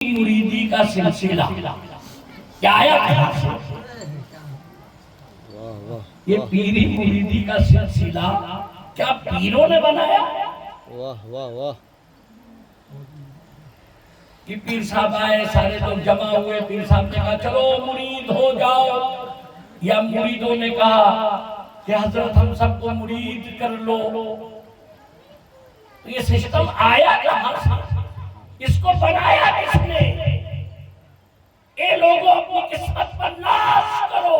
مریدی کا سلسلہ کیا آیا کہاں سے؟ یہ پیری مریدی کا سلسلہ کیا پیروں نے بنایا؟ واہ واہ واہ کہ پیر صاحب آئے، سارے لوگ جمع ہوئے، پیر صاحب نے کہا چلو مرید ہو جاؤ، یا مریدوں نے کہا کہ حضرت ہم سب کو مرید کر لو؟ تو یہ سسٹم آیا کہاں سے؟ اس کو بنایا کس نے؟ اے لوگوں اپنی قسمت پر ناز کرو،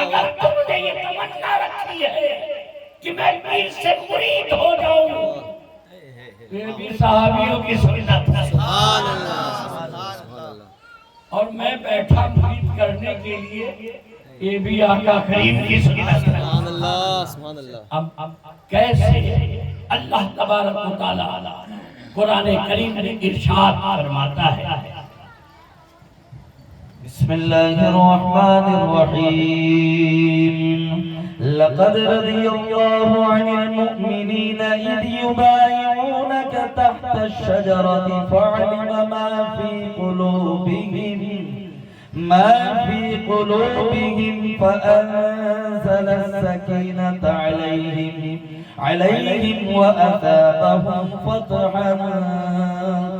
اگر تم نے یہ تمنا رکھی ہے کہ میں پیر سے مرید ہو جاؤں، یہ بھی صحابیوں کی سنت ہے، سبحان اللہ سبحان اللہ اور میں بیٹھا مرید کرنے کے لیے، یہ بھی آقا کریم کی سنت ہے۔ سبحان اللہ سبحان اللہ۔ اب کیسے اللہ تبارک و تعالی قرآن کریم میں ارشاد فرماتا ہے، بسم اللہ الرحمن الرحیم، لقد رضی اللہ عن المؤمنین اذ یبایعونک تحت الشجرۃ فعلم ما فی قلوبہم فأنزل السکینۃ علیہم وأثابہم فتحا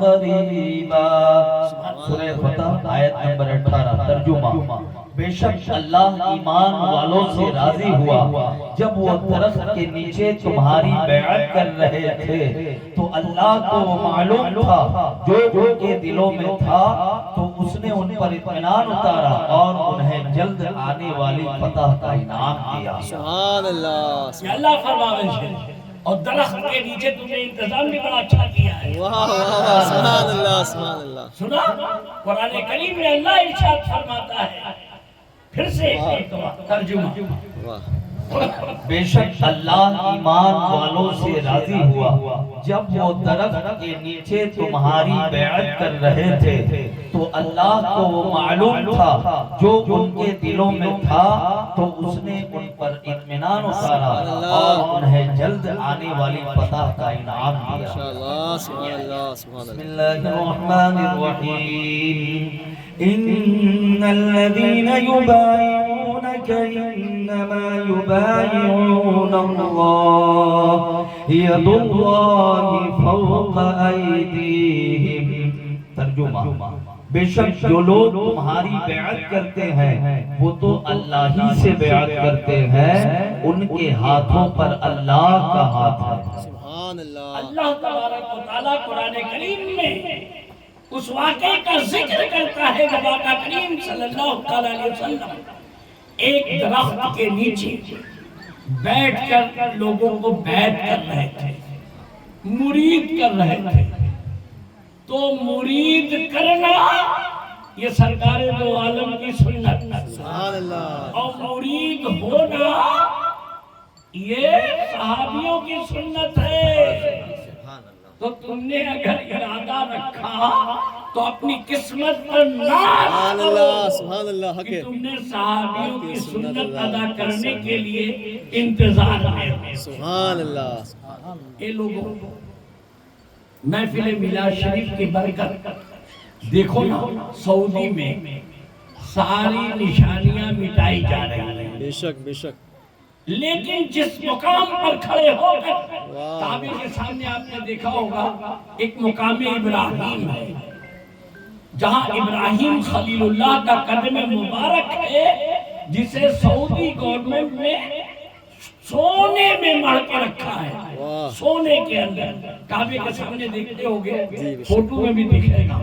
قریبا۔ سورہ فتح آیت نمبر 18 ترجمہ۔ بے شک اللہ ایمان والوں سے راضی ہوا جب وہ درخت کے نیچے تمہاری بیعت کر رہے تھے، تو اللہ کو وہ معلوم تھا جو ان کے دلوں میں تھا، تو اس نے ان پر اطمینان اتارا اور انہیں جلد آنے والی فتح کا انعام دیا۔ سبحان اللہ یہ اللہ فرماوش ہے، اور درخت کے نیچے تم نے انتظام بھی بڑا اچھا کیا ہے۔ واہ واہ سبحان اللہ سبحان اللہ۔ سنا قرآن کریم میں اللہ ارشاد فرماتا ہے، پھر سے ایک ترجمہ، واہ بے شک اللہ ایمان والوں سے راضی ہوا جب وہ درخت کے نیچے تمہاری بیعت کر رہے تھے، تو اللہ کو وہ معلوم تھا جو ان کے دلوں میں تھا، تو اس نے ان پر اطمینان اتارا اور انہیں جلد آنے والی فتح کا انعام دیا۔ ماشاءاللہ سبحان اللہ سبحان بسم اللہ۔ اللہ الرحمن الرحیم، ان الذین یبایعونک انما یبایعون اللہ ید اللہ فوق ایدیہم۔ ترجمہ، بے شک جو لوگ تمہاری بیعت کرتے ہیں وہ تو اللہ ہی سے بیعت کرتے ہیں، ان کے ہاتھوں پر اللہ کا ہاتھ ہے۔ سبحان اللہ۔ اللہ تبارک و تعالیٰ قرآن کریم میں اس واقعے کا ذکر کرتا ہے جب آقا کریم صلی اللہ علیہ وسلم ایک درخت کے نیچے بیٹھ کر لوگوں کو بیعت کر رہے تھے، مرید کر رہے تھے۔ تو مرید کرنا یہ سرکار دو عالم کی سنت ہے، سبحان اللہ۔ اور مرید ہونا یہ صحابیوں کی سنت ہے۔ تو تم نے اگر ارادہ رکھا تو اپنی قسمت پر ناز سبحان کرو اللہ سبحان اللہ حق کہ ہے۔ تم نے صحابیوں کی سنت ادا کرنے کے لیے انتظار میں ہو۔ سبحان اللہ۔ اے لوگوں، محفل میلاد شریف کی برکت دیکھو نا، سعودی میں ساری نشانیاں مٹائی جا رہی ہیں، بے شک بے شک۔ لیکن جس مقام پر کھڑے ہو کر واہ۔ کعبے کے سامنے آپ نے دیکھا ہوگا ایک مقام ابراہیم ہے، جہاں ابراہیم خلیل اللہ کا قدم مبارک ہے، جسے سعودی گورنمنٹ نے سونے میں مڑ کے رکھا ہے، واہ۔ سونے کے اندر۔ کعبے کے سامنے دیکھتے ہوگے، جی، بے شک۔ فوٹو میں بھی دکھے گا۔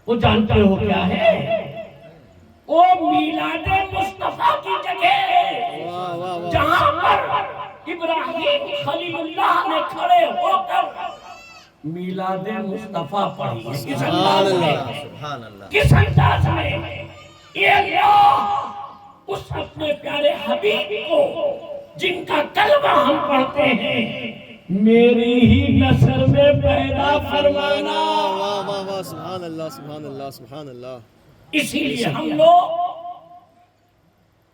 وہ جانتے ہو کیا ہے؟ وہ میلاد مصطفیٰ کی جگہ ہے، واہ واہ واہ۔ جہاں پر ابراہیم خلیل اللہ نے کھڑے ہو کر میلاد مصطفیٰ پڑھی ہے۔ کس سبحان انداز اللہ میں؟ سبحان اللہ۔ کس انداز میں؟ یہ اللہ اس اپنے پیارے حبیب کو جن کا کلمہ ہم پڑھتے ہیں، میری ہی نسل میں پیدا فرمانا، واہ واہ واہ سبحان اللہ سبحان اللہ سبحان اللہ۔ اسی لیے ہم لوگ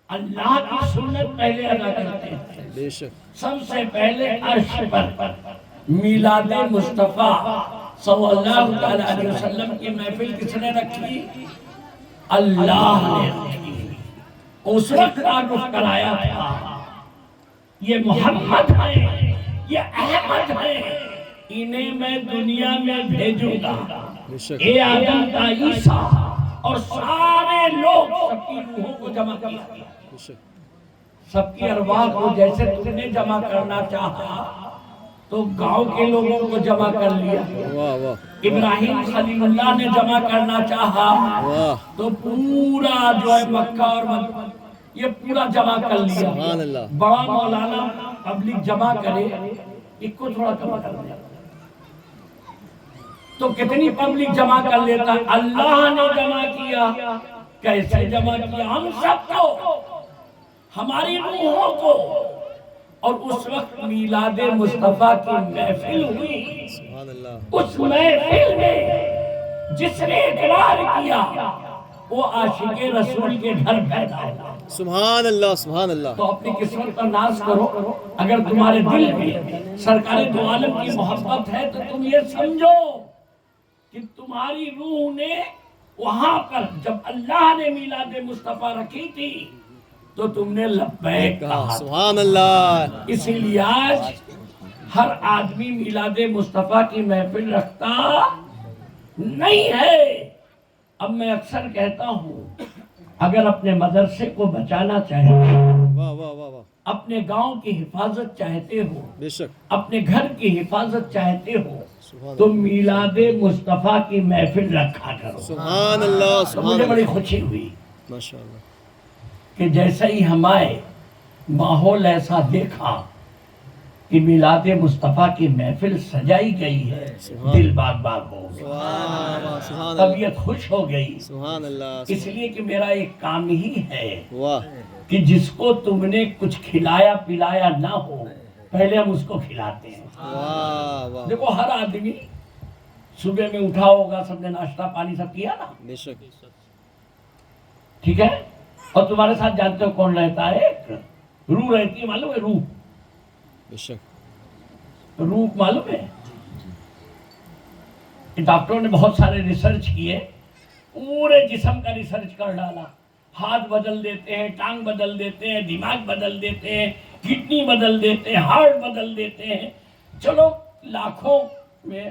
اللہ کی سنت پہلے ادا کرتے ہیں۔ بے شک۔ سب سے پہلے عرش پر میلاد مصطفیٰ صلی اللہ تعالی علیہ وسلم کی محفل کس نے رکھی؟ اللہ نے رکھی. اس وقت تعارف کرایا تھا یہ محمد ہیں، یہ احمد ہیں، انہیں میں دنیا میں بھیجوں گا. بے شک اے آدم کا عیسیٰ اور سارے لوگ سب کی روحوں کو جمع کیا، بے شک سب کی ارواح کو جیسے تم نے جمع کرنا چاہا تو گاؤں کے لوگوں کو جمع کر لیا. واہ واہ ابراہیم خلیل اللہ نے جمع کرنا چاہا واہ تو پورا جو ہے مکہ اور یہ پورا جمع کر لیا. سبحان اللہ. بڑا مولانا پبلک جمع کرے ایک کو تھوڑا جمع کر دیا تو کتنی پبلک جمع کر لیتا. اللہ نے جمع کیا. کیسے جمع کیا؟ ہم سب کو، ہماری روحوں کو. اور اس وقت میلاد مصطفیٰ کی محفل ہوئی. سبحان اللہ. اس محفل میں جس نے اقرار کیا وہ عاشق رسول کے گھر پیدا ہوا. سبحان اللہ. سبحان اللہ. تو اپنی قسمت پر ناز کرو. اگر تمہارے دل میں سرکار دو عالم کی محبت ہے تو تم یہ سمجھو کہ تمہاری روح نے وہاں پر جب اللہ نے میلاد مصطفیٰ رکھی تھی تو تم نے لبیک کہا. سبحان اللہ. اسی لیے آج ہر آدمی میلاد مصطفیٰ کی محفل رکھتا نہیں ہے. اب میں اکثر کہتا ہوں اگر اپنے مدرسے کو بچانا چاہتے ہو، واہ واہ واہ واہ. اپنے گاؤں کی حفاظت چاہتے ہو، بے شک. اپنے گھر کی حفاظت چاہتے ہو سبحان تو میلاد مصطفیٰ کی محفل رکھا کرو. سبحان اللہ. تو سبحان مجھے بڑی اللہ. خوشی ہوئی ماشاء اللہ. کہ جیسا ہی ہمارے ماحول ایسا دیکھا کہ میلاد مصطفیٰ کی محفل سجائی گئی ہے، دل باغ باغ ہو گیا، واہ واہ. سبحان اللہ. طبیعت خوش ہو گئی. سبحان اللہ. اس لیے کہ میرا ایک کام ہی ہے واہ کہ جس کو تم نے کچھ کھلایا پلایا نہ ہو پہلے ہم اس کو کھلاتے ہیں. واہ واہ. دیکھو ہر آدمی صبح میں اٹھا ہوگا، سب نے ناشتہ پانی سب کیا نا، بے شک. ٹھیک ہے. اور تمہارے ساتھ جانتے ہو کون رہتا ہے؟ روح رہتی ہے، معلوم ہے؟ روح، بے شک. روح معلوم ہے؟ ڈاکٹروں نے بہت سارے ریسرچ کیے، پورے جسم کا ریسرچ کر ڈالا. ہاتھ بدل دیتے ہیں، ٹانگ بدل دیتے ہیں، دماغ بدل دیتے ہیں، کڈنی بدل دیتے ہیں، ہارٹ بدل دیتے ہیں. چلو لاکھوں میں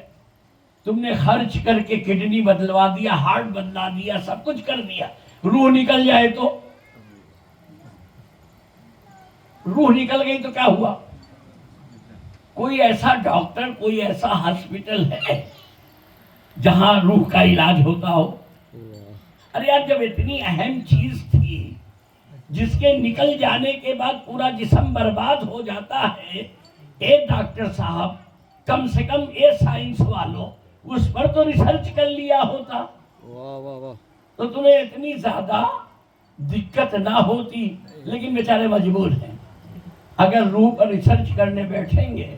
تم نے خرچ کر کے کڈنی بدلوا دیا، ہارٹ بدلا دیا، سب کچھ کر دیا. روح نکل جائے تو، روح نکل گئی تو کیا ہوا؟ کوئی ایسا ڈاکٹر، کوئی ایسا ہاسپٹل ہے جہاں روح کا علاج ہوتا ہو؟ ارے یار، جب اتنی اہم چیز تھی جس کے نکل جانے کے بعد پورا جسم برباد ہو جاتا ہے، اے ڈاکٹر صاحب کم سے کم اے سائنس والوں اس پر تو ریسرچ کر لیا ہوتا واہ واہ واہ. تو تمہیں اتنی زیادہ دقت نہ ہوتی. لیکن بیچارے مجبور ہیں. اگر روح پر ریسرچ کرنے بیٹھیں گے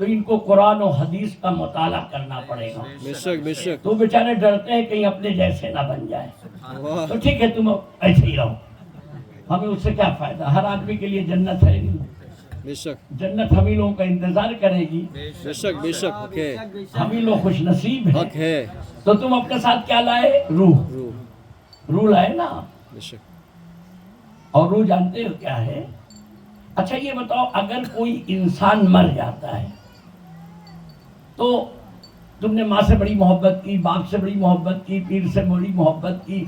تو ان کو قرآن و حدیث کا مطالعہ کرنا پڑے گا. بے شک. بے شک. تو بیچارے ڈرتے ہیں کہیں اپنے جیسے نہ بن جائیں. واہ. تو ٹھیک ہے، تم ایسے ہی رہو، ہمیں اس سے کیا فائدہ؟ ہر آدمی کے لیے جنت ہے نہیں. بے شک. جنت ہم ہی لوگوں کا انتظار کرے گی. بے شک. بے شک. حق ہے. ہم ہی لوگ خوش نصیب ہیں. حق ہے. تو تم اپنے ساتھ کیا لائے؟ روح. روح. روح لائے نا. بے شک. اور روح جانتے ہو کیا ہے؟ اچھا یہ بتاؤ، اگر کوئی انسان مر جاتا ہے تو تم نے ماں سے بڑی محبت کی، باپ سے بڑی محبت کی، پیر سے بڑی محبت کی،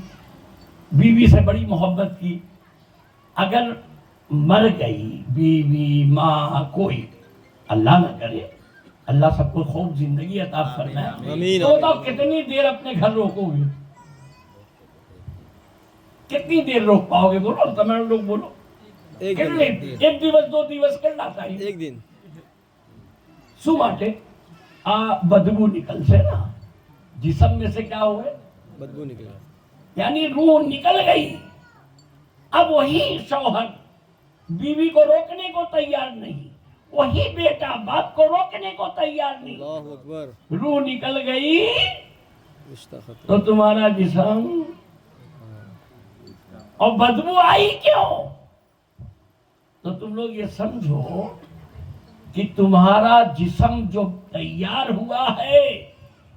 بیوی سے بڑی محبت کی. اگر مر گئی بیوی، ماں، کوئی، اللہ نہ کرے، اللہ سب کو خوب زندگی عطا فرمائے، آمین. تو بتاؤ کتنی دیر اپنے گھر روکو گے؟ کتنی دیر روک پاؤ گے؟ بولو، تمام لوگ بولو. ایک کتنے؟ دن. ایک دیوس، دو دیوس کرنا چاہیے. ایک دن. سو ماٹے بدبو نکل سے نا جسم میں سے کیا ہوئے؟ بدبو نکلا. یعنی روح نکل گئی. اب وہی شوہر بیوی کو روکنے کو تیار نہیں، وہی بیٹا باپ کو روکنے کو تیار نہیں. اللہ اکبر. روح نکل گئی رشتہ ختم. تو تمہارا جسم، اور بدبو آئی کیوں؟ تو تم لوگ یہ سمجھو کہ تمہارا جسم جو تیار ہوا ہے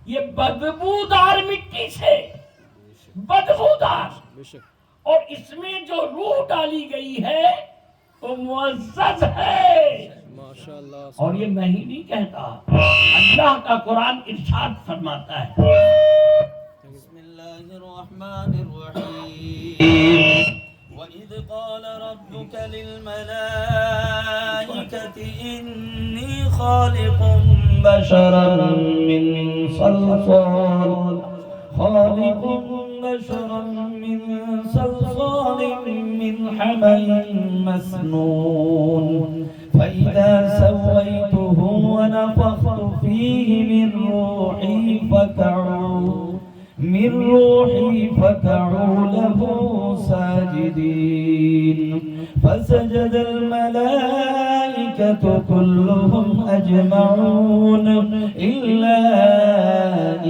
یہ بدبودار مٹی سے، بدبودار، بے شک اور اس میں جو روح ڈالی گئی ہے وہ معزز ہے۔ ماشاء اللہ اور یہ میں ہی نہیں کہتا، اللہ کا قرآن ارشاد فرماتا ہے، بسم الله الرحمن الرحيم وإذ قال ربك للملائكة إني خالق بشرا من صلصال من حمأ مسنون فإذا سويته ونفخت فيه من روحي فقعوا له ساجدين فسجد الملائكة كلهم أجمعون إلا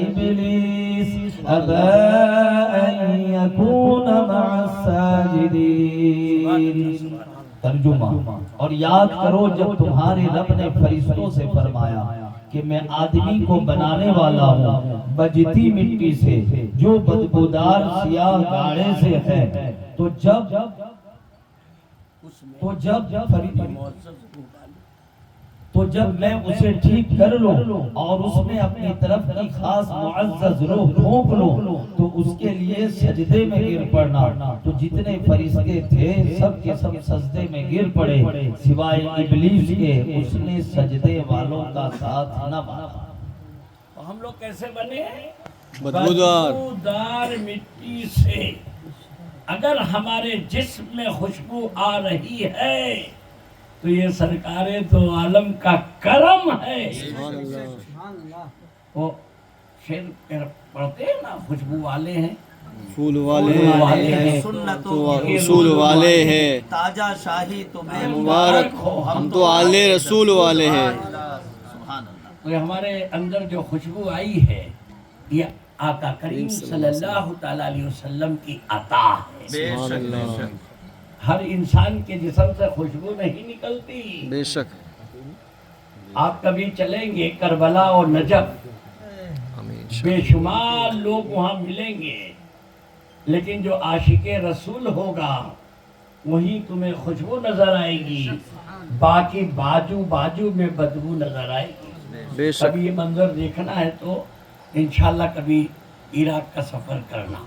إبليس أبى أن يكون مع الساجدين۔ ترجمہ، اور یاد کرو جب تمہارے رب نے فرشتوں سے فرمایا کہ میں آدمی کو بنانے والا ہوں بجتی مٹی سے جو بدبودار سیاہ گاڑے سے ہے، تو جب میں اسے ٹھیک کر لوں اور اس میں اپنی طرف کی خاص معزز روح پھونک لوں تو اس کے لیے سجدے میں گر پڑنا۔ تو جتنے فرشتے تھے سب کے سب سجدے میں گر پڑے سوائے ابلیس کے، اس نے سجدے والوں کا ساتھ نہ مانا۔ ہم لوگ کیسے بنے؟ بدبودار مٹی سے۔ اگر ہمارے جسم میں خوشبو آ رہی ہے تو یہ سرکار دو عالم کا کرم ہے۔ سبحان اللہ وہ شعر پڑھتے ہیں نا، خوشبو والے ہیں، پھول والے ہیں، سنتوں تو اصول والے ہیں، تاجہ شاہی تمہیں مبارک ہو، ہم تو آل رسول والے ہیں۔ سبحان اللہ۔ تو ہمارے اندر جو خوشبو آئی ہے یہ آقا کریم صلی اللہ تعالیٰ علیہ وسلم کی عطا ہے۔ سبحان اللہ ہر انسان کے جسم سے خوشبو نہیں نکلتی۔ بے شک آپ کبھی چلیں گے کربلا اور نجف، آمین بے شمار لوگ وہاں ملیں گے، لیکن جو عاشق رسول ہوگا وہیں تمہیں خوشبو نظر آئے گی، باقی باجو میں بدبو نظر آئے گی۔ بے شک کبھی یہ منظر دیکھنا ہے تو انشاءاللہ کبھی عراق کا سفر کرنا۔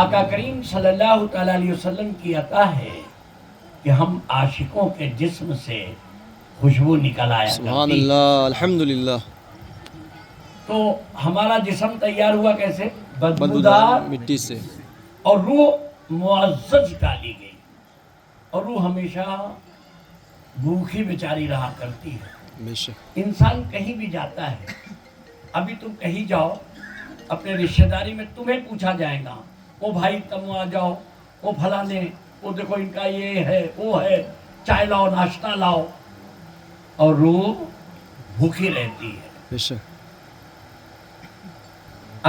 آقا کریم صلی اللہ تعالیٰ علیہ وسلم کی عطا ہے کہ ہم عاشقوں کے جسم سے خوشبو نکل آیا سبحان کرتی۔ اللہ الحمدللہ۔ تو ہمارا جسم تیار ہوا کیسے؟ بدبودار بدبودار، مٹی سے، اور روح معزز ڈالی گئی، اور روح ہمیشہ بھوکی بیچاری رہا کرتی ہے۔ بے شک انسان کہیں بھی جاتا ہے، ابھی تم کہیں جاؤ اپنے رشتہ داری میں تمہیں پوچھا جائے گا، وہ بھائی تم آ جاؤ، وہ فلانے، وہ دیکھو ان کا یہ ہے وہ ہے، چائے لاؤ ناشتہ لاؤ، اور روح بھوکی رہتی ہے۔ بے شک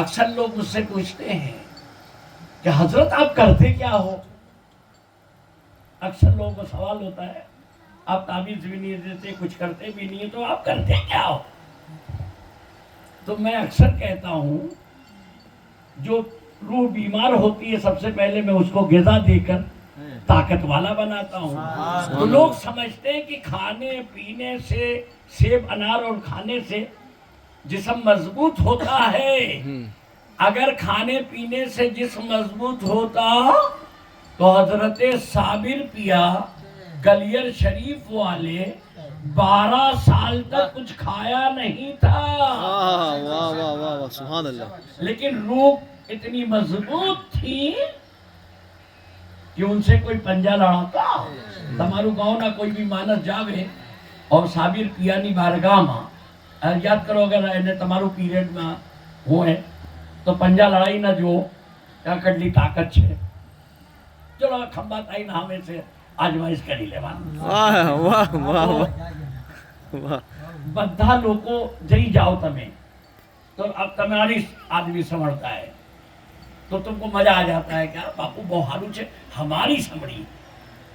اکثر لوگ مجھ سے پوچھتے ہیں کہ حضرت آپ کرتے کیا ہو؟ اکثر لوگوں کو سوال ہوتا ہے آپ تعویذ بھی نہیں دیتے، کچھ کرتے بھی نہیں ہیں، تو آپ کرتے کیا ہو؟ تو میں اکثر کہتا ہوں جو روح بیمار ہوتی ہے سب سے پہلے میں اس کو غذا دے کر طاقت والا بناتا ہوں۔ تو لوگ سمجھتے ہیں کہ کھانے پینے سے، سیب انار اور کھانے سے جسم مضبوط ہوتا ہے۔ اگر کھانے پینے سے جسم مضبوط ہوتا تو حضرت صابر پیا گلیر شریف والے 12 سال تک کچھ کھایا نہیں تھا، واہ واہ واہ واہ سبحان اللہ۔ لیکن روح اتنی مضبوط تھی کہ ان سے کوئی پنجا لڑاتا تمہارو گاؤں نہ کوئی بھی مانس جاوے اور صابر پیانی بارگاہ ماں یاد کرو اگر انہیں تمہارو پیریڈ میں ہوئے تو پنجا لڑائی نہ جو کیا کٹلی طاقت چھے چلو کھمبا تائی نہ ہمیں سے آجمائش کری لے وہاں واہ واہ واہ واہ بدھا لوگوں جئی جاؤ تمہیں تو اب تمہاری آدمی سمجھتا ہے تو تم کو مزہ آ جاتا ہے کیا باپو بہارو چھے ہماری سمڑی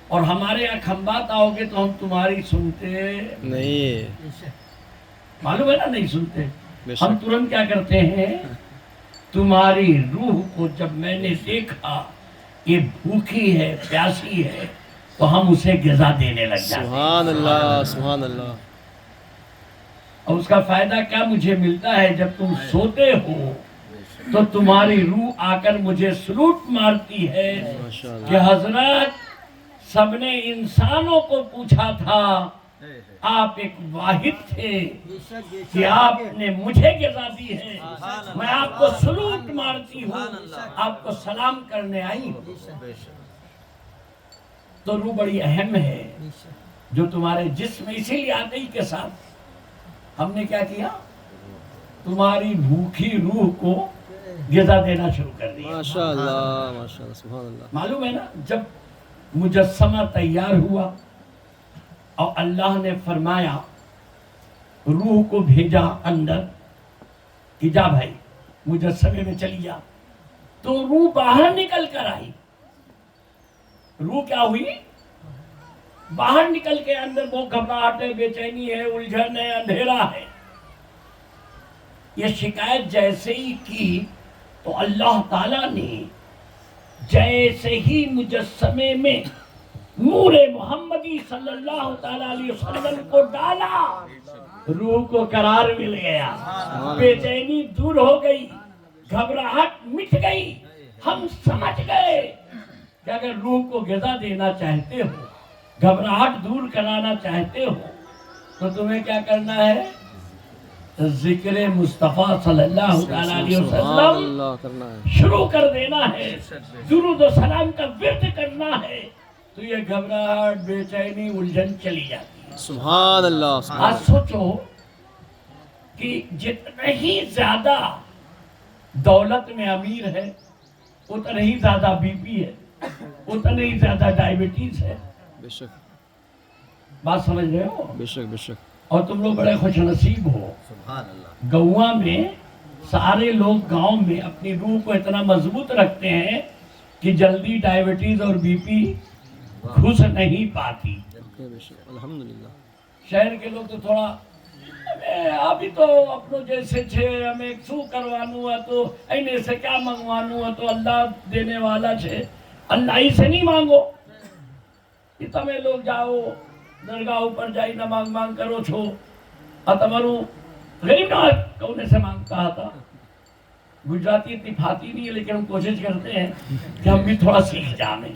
اور ہمارے یہاں کھمبات آؤ گے تو ہم تمہاری سنتے نہیں معلوم ہے نا نہیں سنتے. بے شک. ہم ترنت کیا کرتے ہیں, تمہاری روح کو جب میں نے دیکھا یہ بھوکی ہے پیاسی ہے تو ہم اسے غذا دینے لگ جاتے ہیں. سبحان اللہ سبحان اللہ. اور اس کا فائدہ کیا مجھے ملتا ہے, جب تم سوتے ہو تو تمہاری روح آ کر مجھے سلوٹ مارتی ہے ماشاء اللہ. کہ حضرت سب نے انسانوں کو پوچھا تھا, آپ ایک واحد تھے کہ آپ نے مجھے غذا دی ہے, میں آپ کو سلوٹ مارتی ہوں, آپ کو سلام کرنے آئی ہوں. تو روح بڑی اہم ہے جو تمہارے جسم, اسی لیے آتے کے ساتھ ہم نے کیا کیا, تمہاری بھوکی روح کو غذا دینا شروع کر دیا. ماشاء اللہ ماشاء اللہ سبحان اللہ. معلوم ہے نا, جب مجسمہ تیار ہوا اور اللہ نے فرمایا روح کو بھیجا اندر کہ جا بھائی مجسمے میں چلی جا, تو روح باہر نکل کر آئی. روح کیا ہوئی, باہر نکل کے اندر وہ گھبراہٹ ہے, بے چینی ہے, الجھن ہے, اندھیرا ہے. یہ شکایت جیسے ہی کی تو اللہ تعالیٰ نے جیسے ہی مجسمے میں نور محمدی صلی اللہ تعالیٰ علیہ وسلم کو ڈالا, روح کو قرار مل گیا, بے چینی دور ہو گئی, گھبراہٹ مٹ گئی. ہم سمجھ گئے کہ اگر روح کو غذا دینا چاہتے ہو, گھبراہٹ دور کرانا چاہتے ہو, تو تمہیں کیا کرنا ہے, ذکر مصطفیٰ صلی اللہ تعالیٰ علیہ سبحان وسلم اللہ کرنا ہے. شروع کر دینا ہے, درود و سلام کا ورد کرنا ہے, تو یہ گھبراہٹ بے چینی الجھن چلی جاتی ہے. سبحان اللہ سبحان آج سوچو کہ جتنا ہی زیادہ دولت میں امیر ہے اتنا ہی زیادہ بی پی ہے, اتنا ہی زیادہ ڈائبٹیز ہے. اللہ. بے شک بات سمجھ رہے ہو؟ بے شک بے شک. اور تم لوگ بڑے خوش نصیب ہو. گاؤں میں سارے لوگ گاؤں میں اپنی روح کو اتنا مضبوط رکھتے ہیں کہ جلدی ڈائبٹیز اور بی پی گھس نہیں پاتی. بے شک الحمدللہ. شہر کے لوگ تو تھوڑا ابھی تو اپنوں جیسے چھے, ہمیں سو کروانو ہے تو اینے سے کیا منگوانو ہے, تو اللہ دینے والا چھے, اللہ ہی سے نہیں مانگو. کہ تمہیں لوگ جاؤ درگاہ اوپر جائی نہ مانگ مانگ کرو چھو, اور تمہارو غریب نہ کونے سے مانگتا تھا. گجراتی اتنی پھاتی نہیں ہے لیکن ہم کوشش کرتے ہیں کہ ہم بھی تھوڑا سیکھ جائیں.